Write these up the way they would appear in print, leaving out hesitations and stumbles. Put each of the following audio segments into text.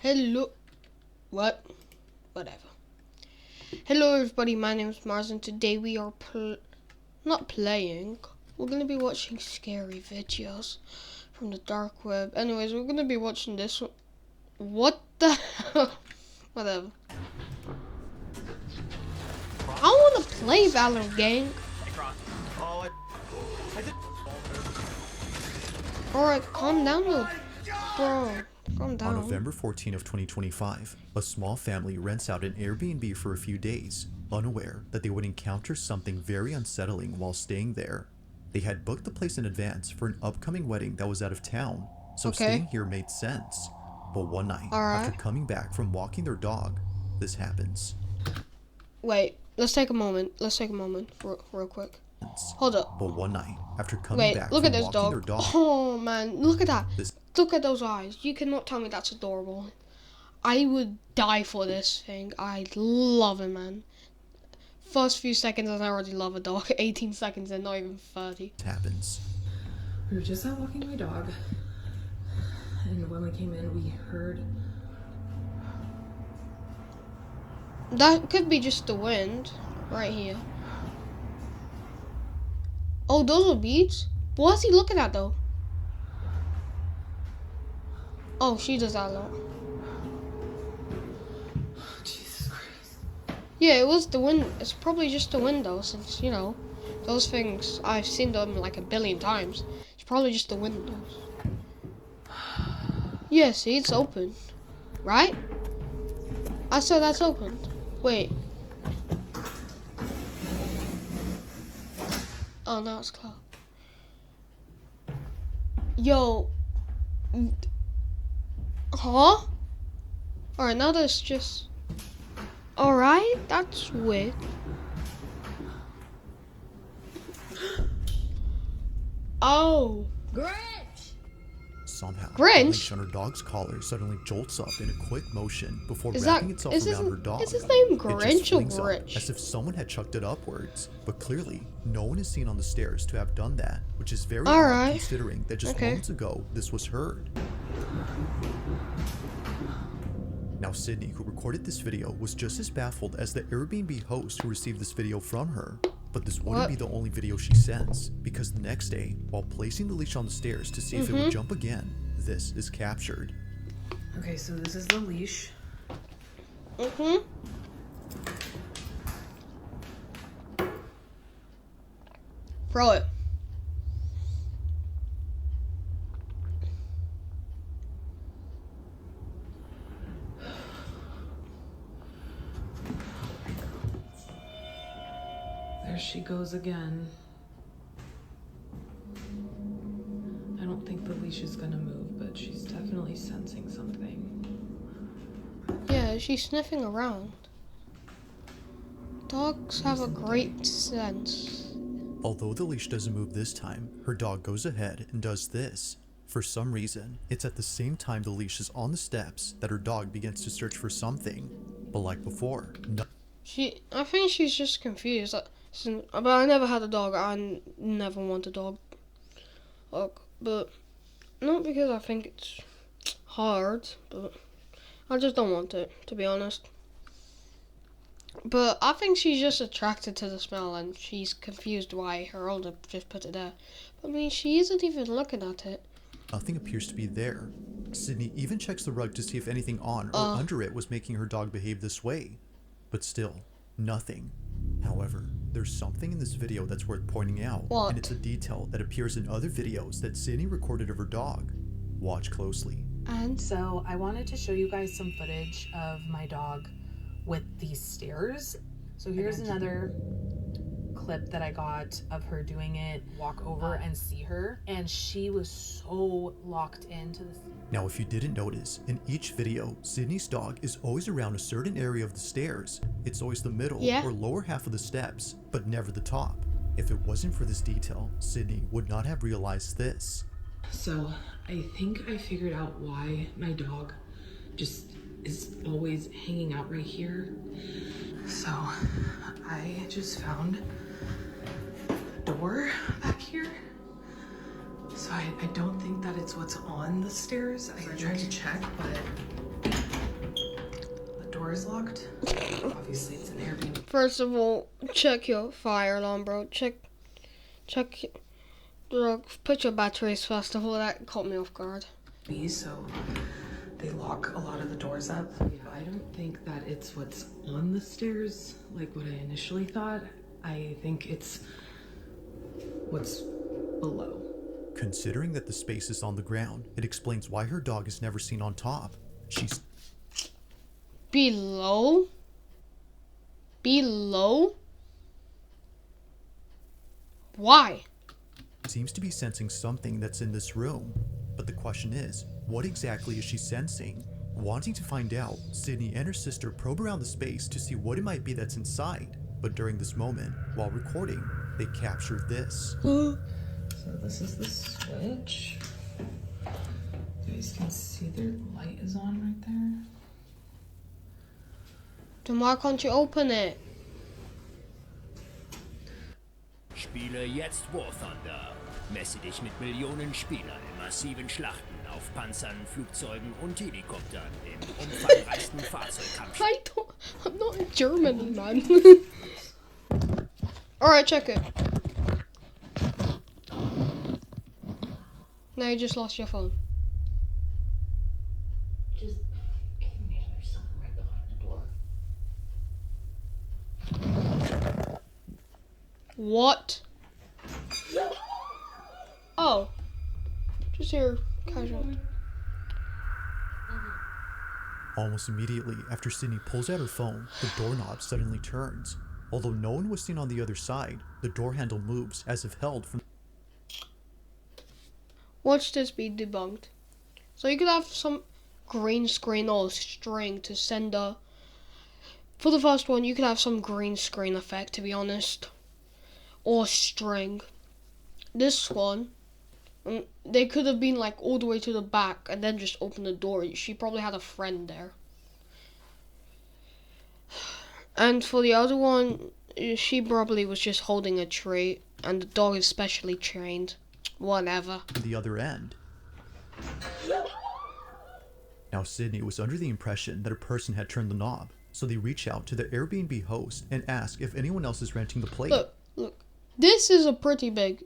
Hello. What? Whatever. Hello, everybody. My name is Mars, and today we are not playing. We're gonna be watching scary videos from the dark web. Anyways, we're gonna be watching this one. What the hell? Whatever. I wanna play Valorant, gang. Alright, calm down, little bro. Calm down. On November 14 of 2025, a small family rents out an Airbnb for a few days, unaware that they would encounter something very unsettling while staying there. They had booked the place in advance for an upcoming wedding that was out of town, so staying here made sense. But one night, after coming back from walking their dog, this happens. Wait, let's take a moment. Real quick. Hold up. But one night, after coming back look from at this walking dog. their dog. Oh man, look at that. Look at those eyes. You cannot tell me that's adorable. I would die for this thing. I love it, man. First few seconds and I already love a dog. 18 seconds and not even 30. It happens. We were just out walking my dog, and when we came in, we heard... That could be just the wind. Right here. Oh, those are beads? What's he looking at, though? Oh, she does that a lot. Jesus Christ. Yeah, it was the wind. It's probably just the window, since, you know, those things, I've seen them like a billion times. It's probably just the windows. Yeah, see, it's open. Right? I said that's open. Wait. Oh, now it's closed. Yo. Huh? Alright, now there's just... Alright, that's weird. Oh. Grinch! Somehow, Grinch? the leash on her dog's collar suddenly jolts up in a quick motion before wrapping itself around her dog. Is his name It Grinch just or flings up Grinch? as if someone had chucked it upwards. But clearly, no one is seen on the stairs to have done that, which is very odd considering that just moments ago this was heard. Now Sydney, who recorded this video, was just as baffled as the Airbnb host who received this video from her. But this wouldn't be the only video she sends, because the next day, while placing the leash on the stairs to see if it would jump again, this is captured. Okay, so this is the leash. Throw it. There she goes again. I don't think the leash is gonna move, but she's definitely sensing something. Yeah, she's sniffing around. Dogs have a great sense. Although the leash doesn't move this time, her dog goes ahead and does this. For some reason, it's at the same time the leash is on the steps that her dog begins to search for something. But like before, I think she's just confused. But I never had a dog. I never want a dog. But not because I think it's hard, but I just don't want it, to be honest. But I think she's just attracted to the smell and she's confused why her owner just put it there. But I mean, she isn't even looking at it. Nothing appears to be there. Sydney even checks the rug to see if anything on or under it was making her dog behave this way. But still, nothing. However, there's something in this video that's worth pointing out. What? And it's a detail that appears in other videos that Sydney recorded of her dog. Watch closely. And So I wanted to show you guys some footage of my dog with these stairs. So here's another clip that I got of her doing it, walk over and see her, and she was so locked into the scene. Now, if you didn't notice, in each video, Sydney's dog is always around a certain area of the stairs. It's always the middle or lower half of the steps, but never the top. If it wasn't for this detail, Sydney would not have realized this. So I think I figured out why my dog just is always hanging out right here. So I just found a door back here. So I don't think that it's what's on the stairs. I tried to check, but door is locked. Obviously, it's an Airbnb. First of all, check your fire alarm, bro. Check. Put your batteries first of all. That caught me off guard. So they lock a lot of the doors up. Yeah, I don't think that it's what's on the stairs like what I initially thought. I think it's what's below. Considering that the space is on the ground, it explains why her dog is never seen on top. She's Below? Why? seems to be sensing something that's in this room. But the question is, what exactly is she sensing? Wanting to find out, Sydney and her sister probe around the space to see what it might be that's inside. But during this moment, while recording, they capture this. So this is the switch. You guys can see the light is on right there. Then why can't you open it? Spiele jetzt War Thunder. Messe dich mit Millionen Spielern in massiven Schlachten auf Panzern, Flugzeugen und Helikoptern im umfangreichsten Fahrzeugkampf. I'm not in Germany, man. Alright, check it. Now you just lost your phone. Just maybe there's something right behind the door. What? Oh. Just here, casual. Almost immediately after Sydney pulls out her phone, the doorknob suddenly turns. Although no one was seen on the other side, the door handle moves as if held from... Watch this be debunked. So you could have some green screen or string to send a... For the first one, you could have some green screen effect, to be honest. Or string. This one, they could have been like all the way to the back and then just open the door. She probably had a friend there. And for the other one, she probably was just holding a tray and the dog is specially trained. Whatever. the other end. Now Sydney was under the impression that a person had turned the knob, so they reach out to the Airbnb host and ask if anyone else is renting the place. Look. This is a pretty big.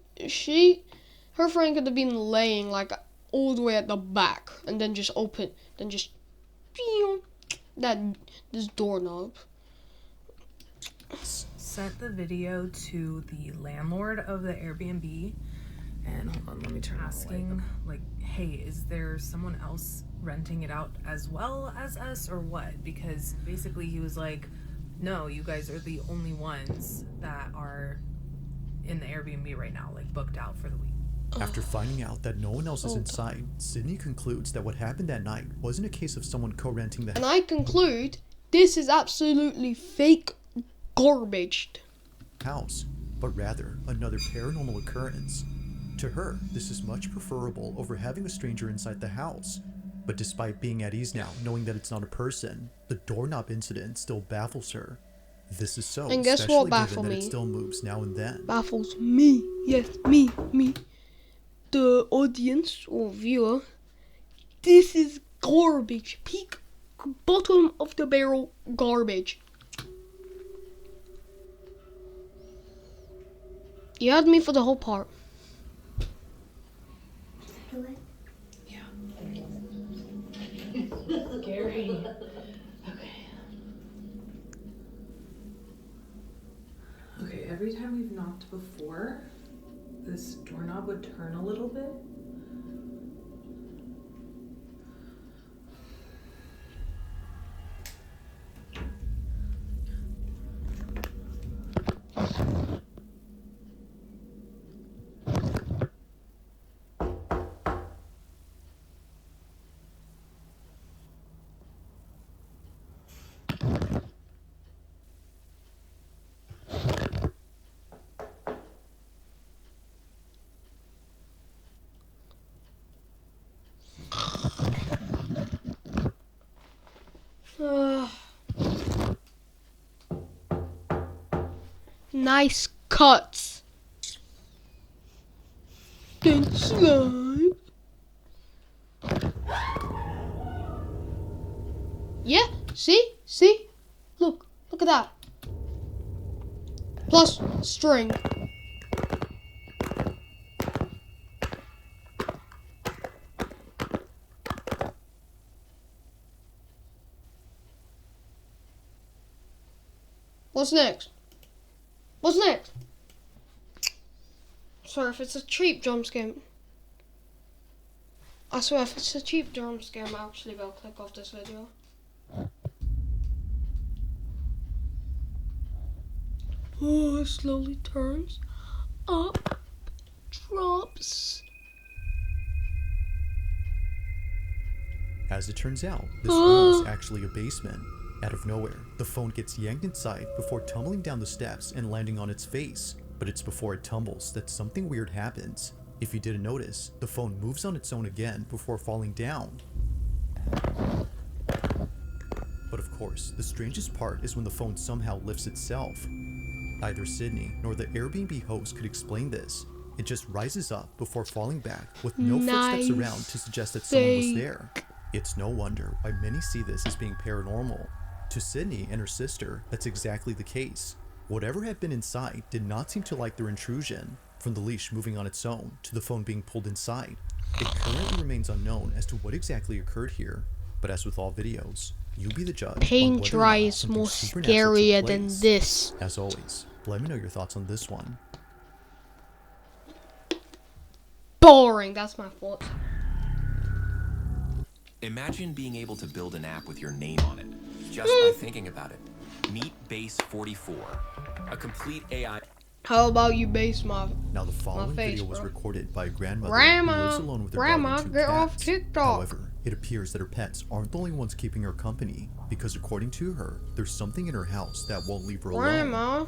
Her friend could have been laying like all the way at the back and then just open, then just this doorknob. Sent the video to the landlord of the Airbnb, and hold on, let me turn asking like, hey, is there someone else renting it out as well as us or what? Because basically he was like, no, you guys are the only ones that are in the Airbnb right now, like booked out for the week. After finding out that no one else is inside, Sydney concludes that what happened that night wasn't a case of someone co-renting the And I conclude this is absolutely fake garbage. house, but rather another paranormal occurrence. To her, this is much preferable over having a stranger inside the house. But despite being at ease now, knowing that it's not a person, the doorknob incident still baffles her. This is so, And guess especially what given baffles that me? it still moves now and then. Baffles me. Yes, me. The audience or viewer. This is garbage. Peak bottom of the barrel garbage. You had me for the whole part. Yeah. Scary. Okay, every time we've knocked before, this doorknob would turn a little bit. Nice cuts. Then slide. Yeah, See? See? Look at that. Plus string. What's next? What's next? Sorry if it's a cheap jump scare. I swear if it's a cheap jump scare, I actually will click off this video. Oh, it slowly turns up, drops. As it turns out, this room was actually a basement. Out of nowhere, the phone gets yanked inside before tumbling down the steps and landing on its face. But it's before it tumbles that something weird happens. If you didn't notice, the phone moves on its own again before falling down. But of course, the strangest part is when the phone somehow lifts itself. Neither Sydney nor the Airbnb host could explain this. It just rises up before falling back with no footsteps around to suggest that someone was there. It's no wonder why many see this as being paranormal. To Sydney and her sister, that's exactly the case. Whatever had been inside did not seem to like their intrusion, from the leash moving on its own to the phone being pulled inside. It currently remains unknown as to what exactly occurred here, but as with all videos, you be the judge. Paint dry is more scarier than this. As always, let me know your thoughts on this one. Boring, that's my fault. Imagine being able to build an app with your name on it, just by thinking about it. Meet Base 44, a complete AI. How about you base my Now the following face, video was bro. recorded by a grandmother Grandma, who lives alone with her Grandma, dog and 2 get cats. off TikTok. However, it appears that her pets aren't the only ones keeping her company, because according to her, there's something in her house that won't leave her alone. Grandma,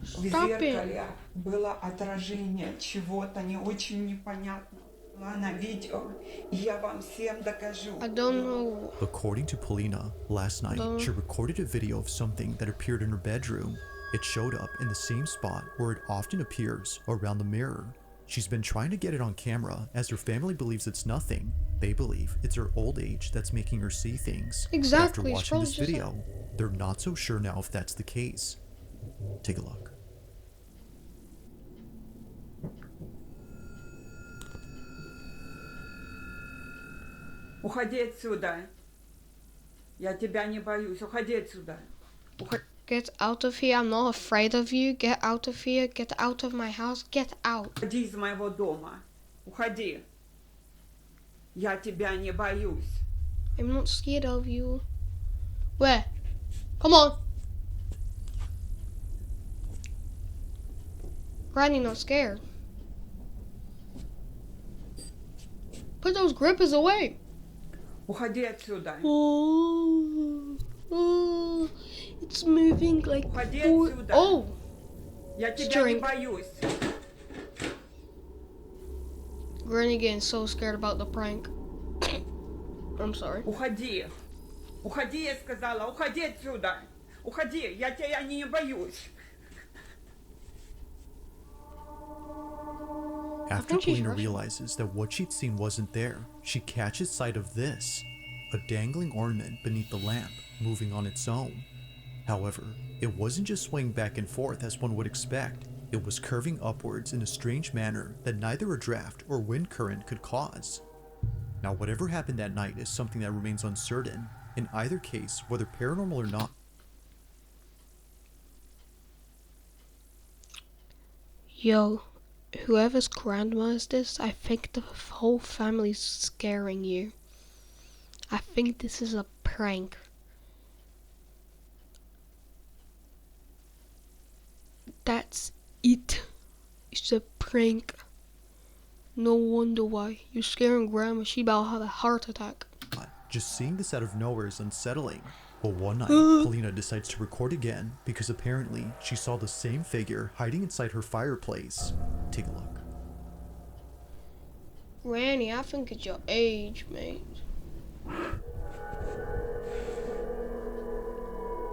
В stop it. зеркале было отражение чего-то не очень непонятного на видео. И я вам всем докажу. I don't know. According to Polina, last night she recorded a video of something that appeared in her bedroom. It showed up in the same spot where it often appears, around the mirror. She's been trying to get it on camera as her family believes it's nothing. They believe it's her old age that's making her see things. Exactly, After it's watching this probably just video, they're not so sure now if that's the case. Take a look. Уходи отсюда. Я тебя не боюсь. Уходи отсюда. Get out of here, I'm not afraid of you. Get out of here, get out of my house, get out. Уходи из моего дома. Уходи. Я тебя не боюсь. I'm not scared of you. Where? Come on. Granny not scared. Put those grippers away. Уходи отсюда. Oh, it's moving like Уходи four. отсюда. Oh, Я тебя Stirring. не боюсь. Granny getting so scared about the prank. I'm sorry. Уходи. Уходи, я сказала. Уходи отсюда. Уходи. Я тебя не боюсь. After think she's Polina Russian. realizes that what she'd seen wasn't there, she catches sight of this, a dangling ornament beneath the lamp, moving on its own. However, it wasn't just swaying back and forth as one would expect. It was curving upwards in a strange manner that neither a draft or wind current could cause. Now, whatever happened that night is something that remains uncertain. In either case, whether paranormal or not, Yo, whoever's grandma is this, I think the whole family's scaring you. I think this is a prank. That's it. It's a prank. No wonder why. You're scaring grandma. She about to have a heart attack. just seeing this out of nowhere is unsettling. But one night, Polina decides to record again because apparently she saw the same figure hiding inside her fireplace. Take a look. Granny, I think it's your age, mate.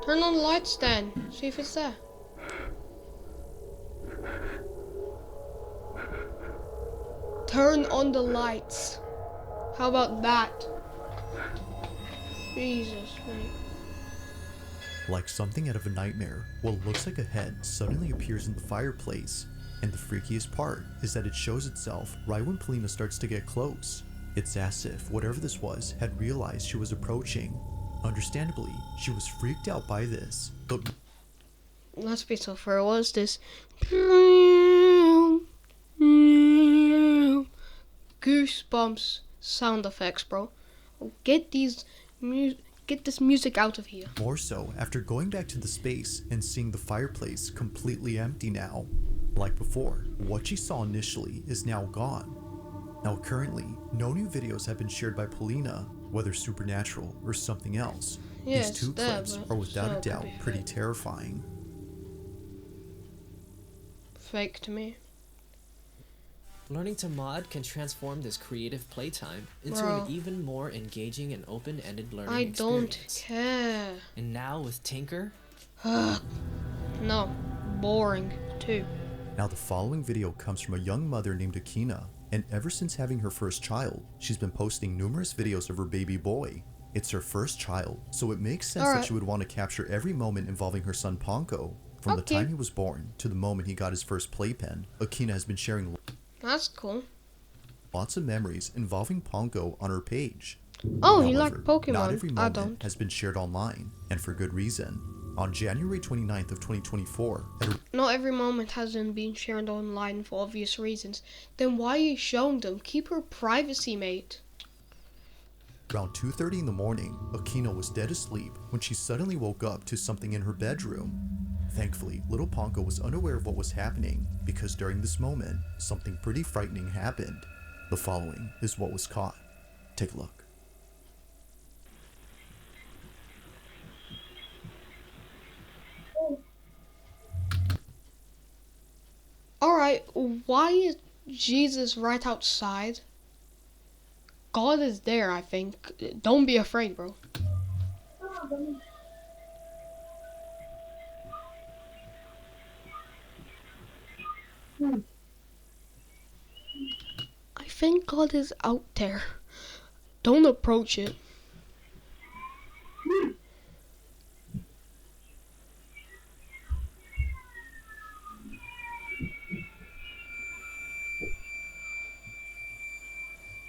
Turn on the lights then. See if it's there. Turn on the lights. How about that? Jesus, mate. Like something out of a nightmare, what looks like a head suddenly appears in the fireplace, and the freakiest part is that it shows itself right when Polina starts to get close. It's as if whatever this was had realized she was approaching. Understandably, she was freaked out by this, but Let's be so fair. What is this? Goosebumps sound effects, bro. Get this music out of here. more so after going back to the space and seeing the fireplace completely empty now. Like before, what she saw initially is now gone. Now currently, no new videos have been shared by Polina, whether supernatural or something else. Yeah, These it's two there, clips but are without a still doubt could be pretty fake. terrifying. Fake to me. Learning to mod can transform this creative playtime into Bro. an even more engaging and open-ended learning I don't experience. care. And now with Tinker, No. Boring, too. Now the following video comes from a young mother named Akina, and ever since having her first child, she's been posting numerous videos of her baby boy. It's her first child, so it makes sense that Alright. she would want to capture every moment involving her son Ponko. From the Okay. time he was born to the moment he got his first playpen, Akina has been sharing That's cool. lots of memories involving Ponko on her page. Oh, you like However, Pokemon? not every I moment don't. has been shared online, and for good reason. On January 29th of 2024, at Not every moment hasn't been shared online for obvious reasons. Then why are you showing them? Keep her privacy, mate. around 2:30 in the morning, Akina was dead asleep when she suddenly woke up to something in her bedroom. Thankfully, little Ponko was unaware of what was happening because during this moment, something pretty frightening happened. The following is what was caught. Take a look. Alright, why is Jesus right outside? God is there, I think. Don't be afraid, bro. I think God is out there. Don't approach it.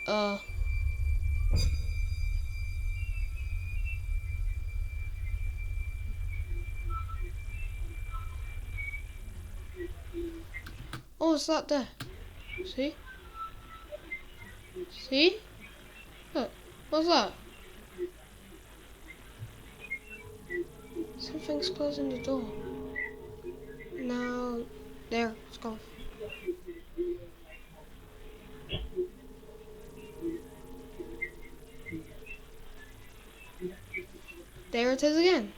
Uh. Oh, it's not there. See? See? Look, what's that? Something's closing the door. Now, there, it's gone. There it is again.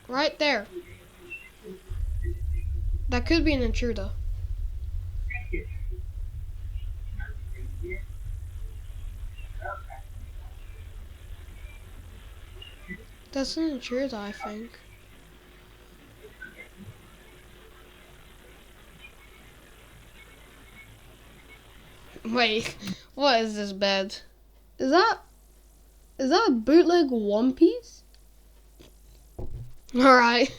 Right there. That could be an intruder. That's an intruder, I think. Wait, what is this bed? Is that a bootleg One Piece? Alright.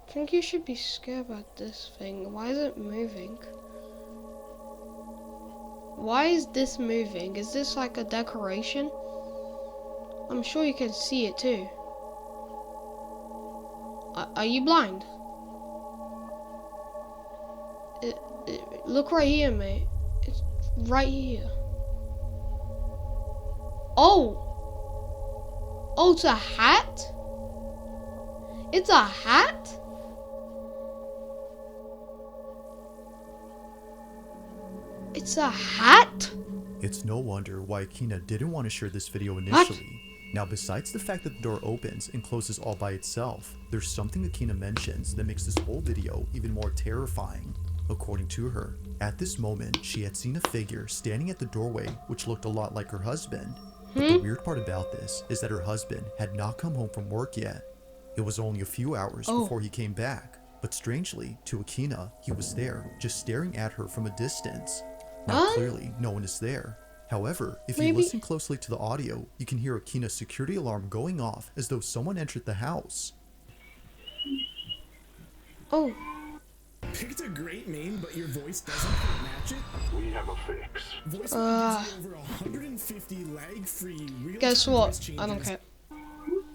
I think you should be scared about this thing. Why is it moving? Why is this moving? Is this like a decoration? I'm sure you can see it too. Are you blind? Look right here, mate. It's right here. Oh! Oh, it's a hat? It's a hat? It's a hat? It's no wonder why Akina didn't want to share this video initially. Now, besides the fact that the door opens and closes all by itself, there's something Akina mentions that makes this whole video even more terrifying. According to her, at this moment, she had seen a figure standing at the doorway which looked a lot like her husband. But the weird part about this is that her husband had not come home from work yet. It was only a few hours before he came back. But strangely, to Akina, he was there, just staring at her from a distance. Now clearly, no one is there. However, if you Maybe- listen closely to the audio, you can hear Akina's security alarm going off as though someone entered the house. Oh, Picked a great name, but your voice doesn't quite match it? We have a fix. Voice gives you over 150 lag-free real-time guess voice what? changes. I don't care.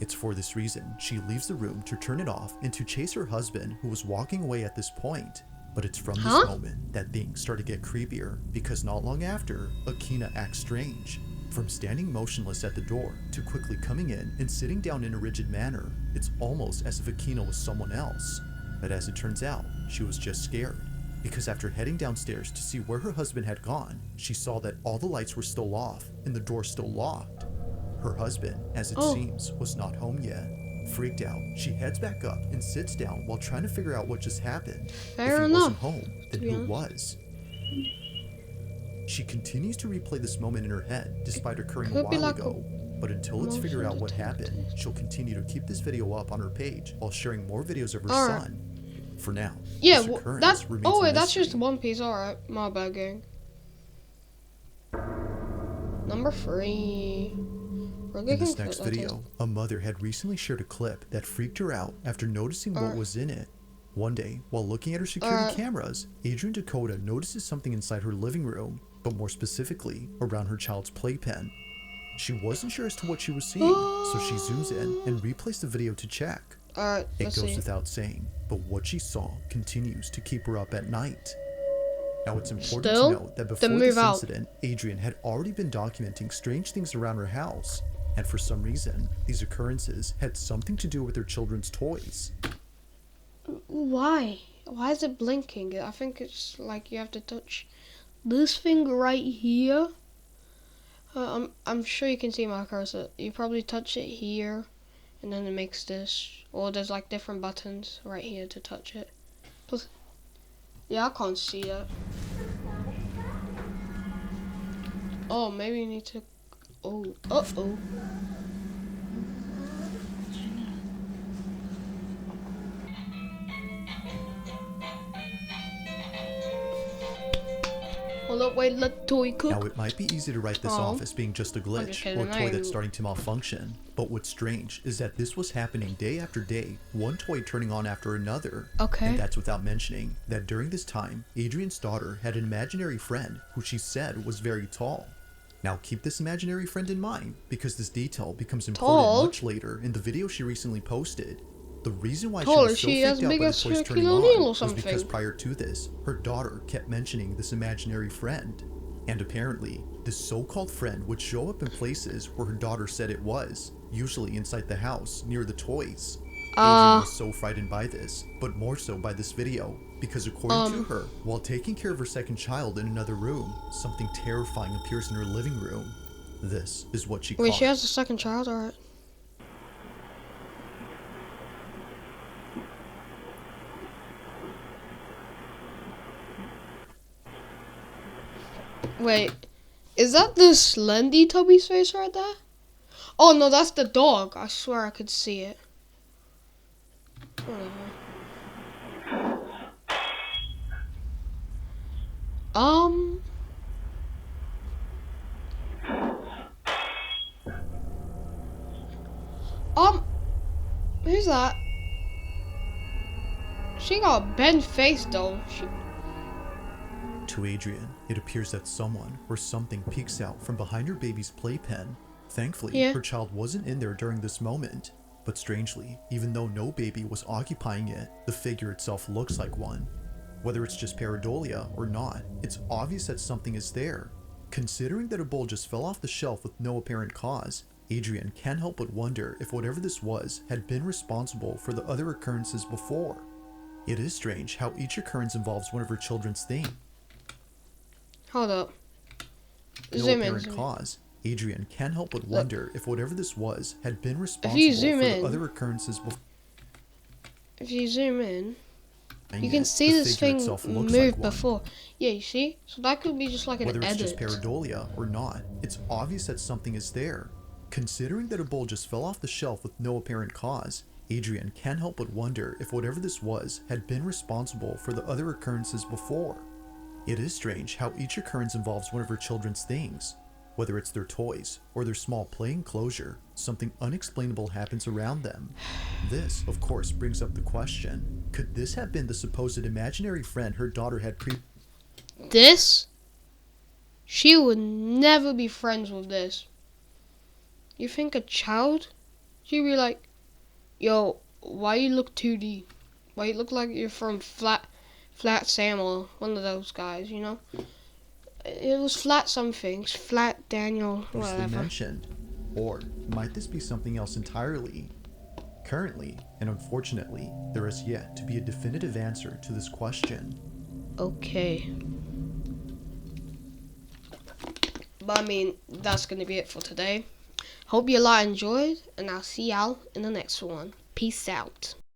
It's for this reason she leaves the room to turn it off and to chase her husband, who was walking away at this point. But it's from this Huh? moment that things start to get creepier, because not long after, Akina acts strange. From standing motionless at the door to quickly coming in and sitting down in a rigid manner, it's almost as if Akina was someone else. But as it turns out, she was just scared, because after heading downstairs to see where her husband had gone, she saw that all the lights were still off and the door still locked. Her husband, as it Oh. seems, was not home yet. Freaked out, she heads back up and sits down while trying to figure out what just happened. Fair if he wasn't enough, home, then be who honest. was? She continues to replay this moment in her head, despite occurring a Could be while like a ago. But until it's figured out what motion happened, she'll continue to keep this video up on her page while sharing more videos of her Alright. son. For now, Yeah, this occurrence that's. remains Oh, a wait, that's just mystery. One Piece. Alright, my bad, gang. Number 3. In this next video, a mother had recently shared a clip that freaked her out after noticing what Alright. was in it. One day, while looking at her security Alright. cameras, Adrian Dakota notices something inside her living room, but more specifically, around her child's playpen. She wasn't sure as to what she was seeing, so she zooms in and replays the video to check. Alright, It let's goes see. without saying, but what she saw continues to keep her up at night. Now, it's important Still, to note that then before this move out. incident, Adrian had already been documenting strange things around her house, and for some reason, these occurrences had something to do with her children's toys. Why? Why is it blinking? I think it's like you have to touch this thing right here. I'm sure you can see my cursor. You probably touch it here, and then it makes this. Or there's like different buttons right here to touch it. Plus, yeah, I can't see it. Oh, maybe you need to. Oh, uh-oh. Hold up, wait, let toy cook. Now, it might be easy to write this Oh. off as being just a just glitch kidding, or a toy I- that's starting to malfunction, but what's strange is that this was happening day after day, one toy turning on after another. Okay. And that's without mentioning that during this time, Adrian's daughter had an imaginary friend who she said was very tall. Now, keep this imaginary friend in mind, because this detail becomes important Tall? much later in the video she recently posted. The reason why Tall, she was is so she as freaked out big by the as toys Shaquille turning O'Neal on or was because something? prior to this, her daughter kept mentioning this imaginary friend. And apparently, this so-called friend would show up in places where her daughter said it was, usually inside the house, near the toys. Adrian was so frightened by this, but more so by this video, because according to her, while taking care of her second child in another room, something terrifying appears in her living room. This is what she Wait, caught. she has a second child, alright. Wait, is that the Slendy Tubby's face right there? Oh no, that's the dog. I swear I could see it. Whatever. Who's that? She got a bent face though. To Adrian, it appears that someone or something peeks out from behind her baby's playpen. Thankfully, Yeah. her child wasn't in there during this moment. But strangely, even though no baby was occupying it, the figure itself looks like one. Whether it's just pareidolia or not, it's obvious that something is there. Considering that a bowl just fell off the shelf with no apparent cause, Adrian can't help but wonder if whatever this was had been responsible for the other occurrences before. It is strange how each occurrence involves one of her children's things. Hold up. No Zoom in. apparent Zoom in. cause, Adrian can't help but wonder if whatever this was had been you responsible zoom for in- the other occurrences before. If you zoom in, And you can yet, see the this figure thing itself looks move like one. before. Yeah, you see? So that could be just like an Whether it's edit. just pareidolia or not, it's obvious that something is there. Considering that a bowl just fell off the shelf with no apparent cause, Adrian can't help but wonder if whatever this was had been responsible for the other occurrences before. It is strange how each occurrence involves one of her children's things. Whether it's their toys or their small play enclosure, something unexplainable happens around them. This, of course, brings up the question, could this have been the supposed imaginary friend her daughter had This? She would never be friends with this. You think a child? She'd be like, yo, why you look 2D? Why you look like you're from Flat Samuel, one of those guys, you know? It was Flat something, Flat Daniel, previously whatever. mentioned? Or might this be something else entirely? Currently, and unfortunately, there is yet to be a definitive answer to this question. Okay. But I mean, that's gonna be it for today. Hope you lot enjoyed, and I'll see y'all in the next one. Peace out.